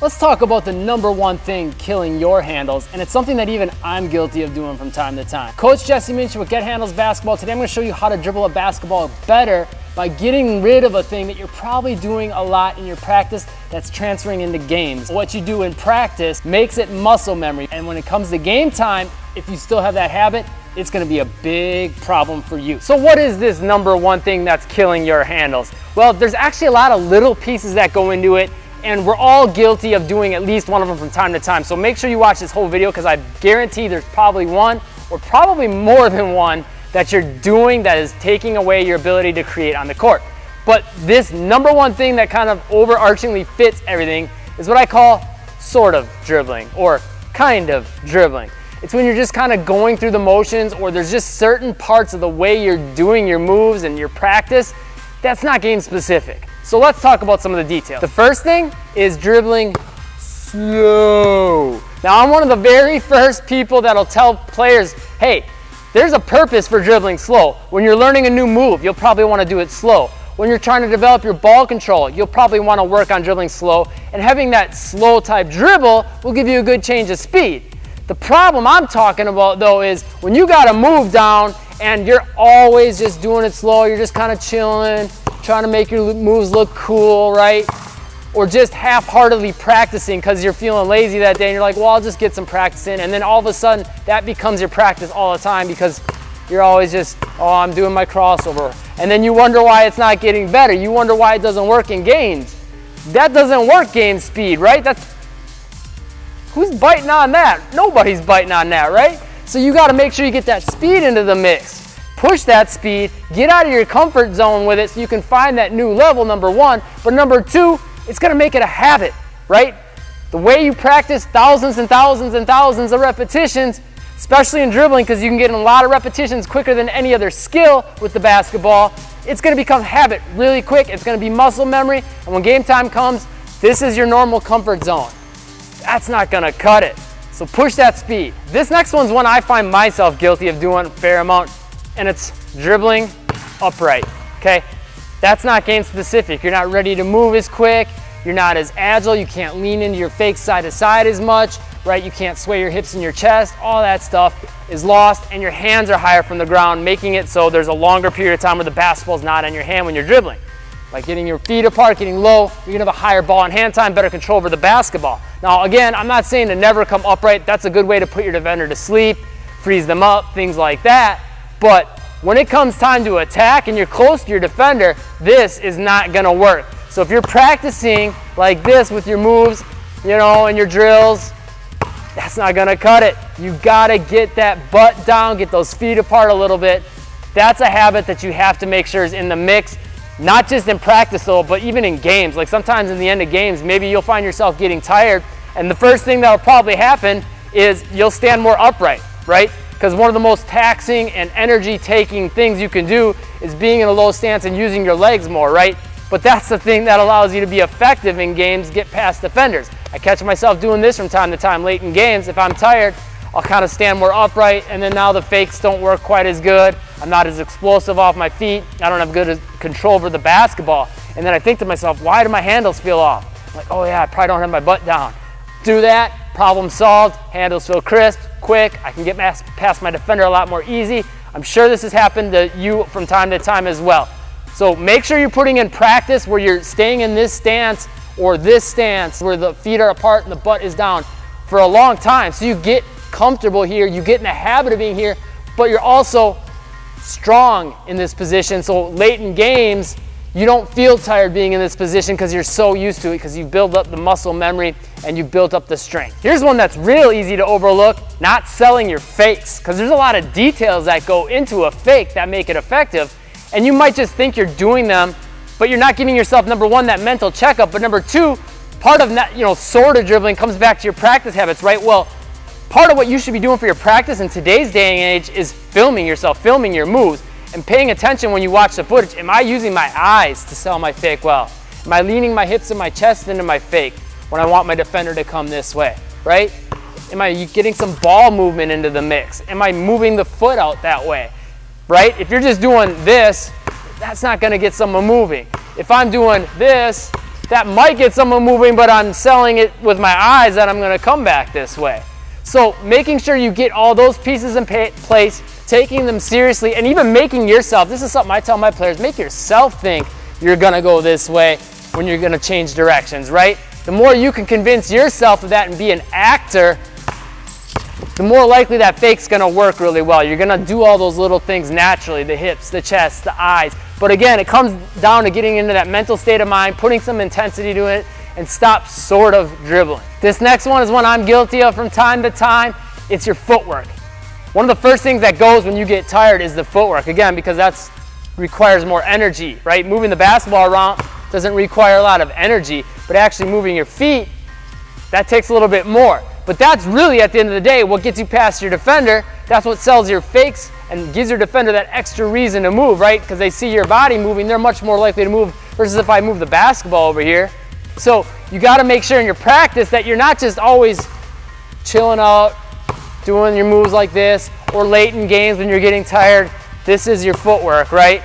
Let's talk about the #1 thing killing your handles, and it's something that even I'm guilty of doing from time to time. Coach Jesse Minchin with Get Handles Basketball. Today I'm going to show you how to dribble a basketball better by getting rid of a thing that you're probably doing a lot in your practice that's transferring into games. What you do in practice makes it muscle memory, and when it comes to game time, if you still have that habit, it's going to be a big problem for you. So what is this #1 thing that's killing your handles? Well, there's actually a lot of little pieces that go into it, and we're all guilty of doing at least one of them from time to time. So make sure you watch this whole video, because I guarantee there's probably one or probably more than one that you're doing that is taking away your ability to create on the court. But this #1 thing that kind of overarchingly fits everything is what I call sort of dribbling or kind of dribbling. It's when you're just kind of going through the motions, or there's just certain parts of the way you're doing your moves and your practice that's not game specific. So let's talk about some of the details. The first thing is dribbling slow. Now, I'm one of the very first people that'll tell players, hey, there's a purpose for dribbling slow. When you're learning a new move, you'll probably want to do it slow. When you're trying to develop your ball control, you'll probably want to work on dribbling slow, and having that slow type dribble will give you a good change of speed. The problem I'm talking about though is when you got to move down and you're always just doing it slow, you're just kind of chilling, trying to make your moves look cool, right? Or just half-heartedly practicing because you're feeling lazy that day and you're like, well, I'll just get some practice in, and then all of a sudden that becomes your practice all the time because you're always just, oh, I'm doing my crossover. And then you wonder why it's not getting better. You wonder why it doesn't work in games. That doesn't work game speed, right? Who's biting on that? Nobody's biting on that, right? So you got to make sure you get that speed into the mix. Push that speed, get out of your comfort zone with it so you can find that new level, #1. But #2, it's going to make it a habit, right? The way you practice thousands and thousands and thousands of repetitions, especially in dribbling, because you can get in a lot of repetitions quicker than any other skill with the basketball, it's going to become habit really quick. It's going to be muscle memory. And when game time comes, this is your normal comfort zone. That's not going to cut it. So push that speed. This next one's one I find myself guilty of doing a fair amount, and it's dribbling upright, okay? That's not game specific. You're not ready to move as quick. You're not as agile. You can't lean into your fake side to side as much, right? You can't sway your hips in your chest. All that stuff is lost, and your hands are higher from the ground, making it so there's a longer period of time where the basketball's not on your hand when you're dribbling. By getting your feet apart, getting low, you're gonna have a higher ball in hand time, better control over the basketball. Now, again, I'm not saying to never come upright. That's a good way to put your defender to sleep, freeze them up, things like that. But when it comes time to attack and you're close to your defender, this is not gonna work. So if you're practicing like this with your moves, you know, and your drills, that's not gonna cut it. You gotta get that butt down, get those feet apart a little bit. That's a habit that you have to make sure is in the mix. Not just in practice though, but even in games. Like sometimes in the end of games, maybe you'll find yourself getting tired, and the first thing that'll probably happen is you'll stand more upright, right? Because one of the most taxing and energy-taking things you can do is being in a low stance and using your legs more, right? But that's the thing that allows you to be effective in games, get past defenders. I catch myself doing this from time to time late in games. If I'm tired, I'll kind of stand more upright, and then now the fakes don't work quite as good. I'm not as explosive off my feet. I don't have good control over the basketball. And then I think to myself, why do my handles feel off? I'm like, oh yeah, I probably don't have my butt down. Do that, problem solved, handles feel crisp, quick. I can get past my defender a lot more easy. I'm sure this has happened to you from time to time as well. So make sure you're putting in practice where you're staying in this stance or this stance where the feet are apart and the butt is down for a long time. So you get comfortable here, you get in the habit of being here, but you're also strong in this position. So late in games, you don't feel tired being in this position because you're so used to it, because you've built up the muscle memory and you've built up the strength. Here's one that's real easy to overlook: not selling your fakes, because there's a lot of details that go into a fake that make it effective. And you might just think you're doing them, but you're not giving yourself, #1, that mental checkup, but #2, part of that, sort of dribbling comes back to your practice habits, right? Well, part of what you should be doing for your practice in today's day and age is filming yourself, filming your moves, and paying attention when you watch the footage. Am I using my eyes to sell my fake well? Am I leaning my hips and my chest into my fake when I want my defender to come this way, right? Am I getting some ball movement into the mix? Am I moving the foot out that way, right? If you're just doing this, that's not gonna get someone moving. If I'm doing this, that might get someone moving, but I'm selling it with my eyes that I'm going to come back this way. So making sure you get all those pieces in place, taking them seriously, and even making yourself, this is something I tell my players, make yourself think you're going to go this way when you're going to change directions, right? The more you can convince yourself of that and be an actor, the more likely that fake's going to work really well. You're going to do all those little things naturally, the hips, the chest, the eyes. But again, it comes down to getting into that mental state of mind, putting some intensity to it, and stop sort of dribbling. This next one is one I'm guilty of from time to time. It's your footwork. One of the first things that goes when you get tired is the footwork. Again, because that requires more energy, right? Moving the basketball around doesn't require a lot of energy, but actually moving your feet, that takes a little bit more. But that's really, at the end of the day, what gets you past your defender. That's what sells your fakes and gives your defender that extra reason to move, right? Because they see your body moving, they're much more likely to move versus if I move the basketball over here. So you got to make sure in your practice that you're not just always chilling out, doing your moves like this, or late in games when you're getting tired. This is your footwork, right?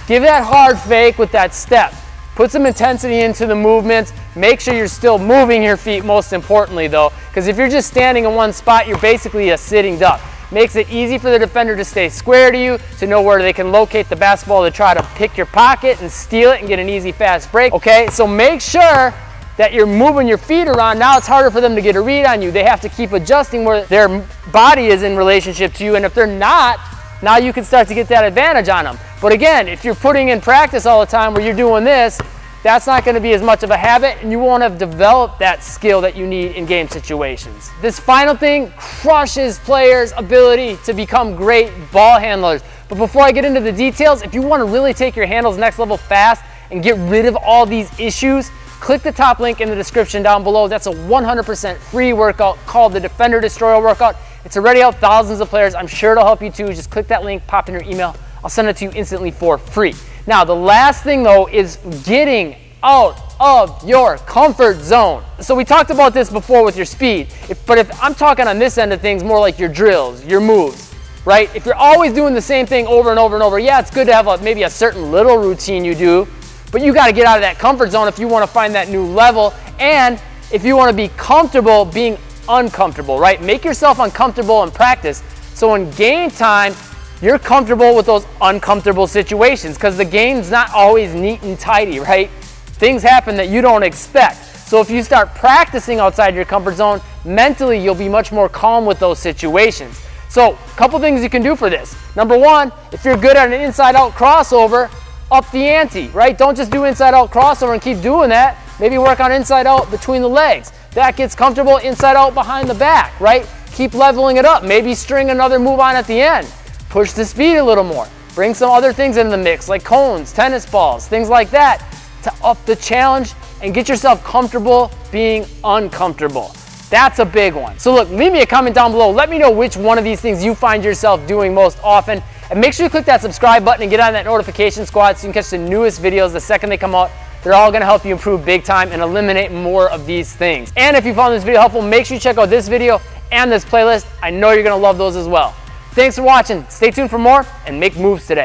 Give that hard fake with that step. Put some intensity into the movements. Make sure you're still moving your feet, most importantly though, because if you're just standing in one spot, you're basically a sitting duck. Makes it easy for the defender to stay square to you, to know where they can locate the basketball to try to pick your pocket and steal it and get an easy fast break. Okay, so make sure that you're moving your feet around. Now it's harder for them to get a read on you. They have to keep adjusting where their body is in relationship to you, and if they're not, now you can start to get that advantage on them. But again, if you're putting in practice all the time where you're doing this, that's not going to be as much of a habit, and you won't have developed that skill that you need in game situations. This final thing crushes players' ability to become great ball handlers. But before I get into the details, if you want to really take your handles next level fast and get rid of all these issues, click the top link in the description down below. That's a 100% free workout called the Defender Destroyer Workout. It's already helped thousands of players. I'm sure it'll help you too. Just click that link, pop in your email. I'll send it to you instantly for free. Now, the last thing though is getting out of your comfort zone. So we talked about this before with your speed, but if I'm talking on this end of things, more like your drills, your moves, right? If you're always doing the same thing over and over and over, yeah, it's good to have maybe a certain little routine you do, but you got to get out of that comfort zone if you want to find that new level, and if you want to be comfortable being uncomfortable, right? Make yourself uncomfortable in practice, so in game time, you're comfortable with those uncomfortable situations, because the game's not always neat and tidy, right? Things happen that you don't expect. So if you start practicing outside your comfort zone, mentally you'll be much more calm with those situations. So a couple things you can do for this. Number one, if you're good at an inside-out crossover, up the ante, right? Don't just do inside-out crossover and keep doing that. Maybe work on inside-out between the legs. That gets comfortable inside-out behind the back, right? Keep leveling it up. Maybe string another move on at the end. Push the speed a little more. Bring some other things into the mix, like cones, tennis balls, things like that, to up the challenge and get yourself comfortable being uncomfortable. That's a big one. So look, leave me a comment down below. Let me know which one of these things you find yourself doing most often. And make sure you click that subscribe button and get on that notification squad so you can catch the newest videos the second they come out. They're all gonna help you improve big time and eliminate more of these things. And if you found this video helpful, make sure you check out this video and this playlist. I know you're gonna love those as well. Thanks for watching. Stay tuned for more and make moves today.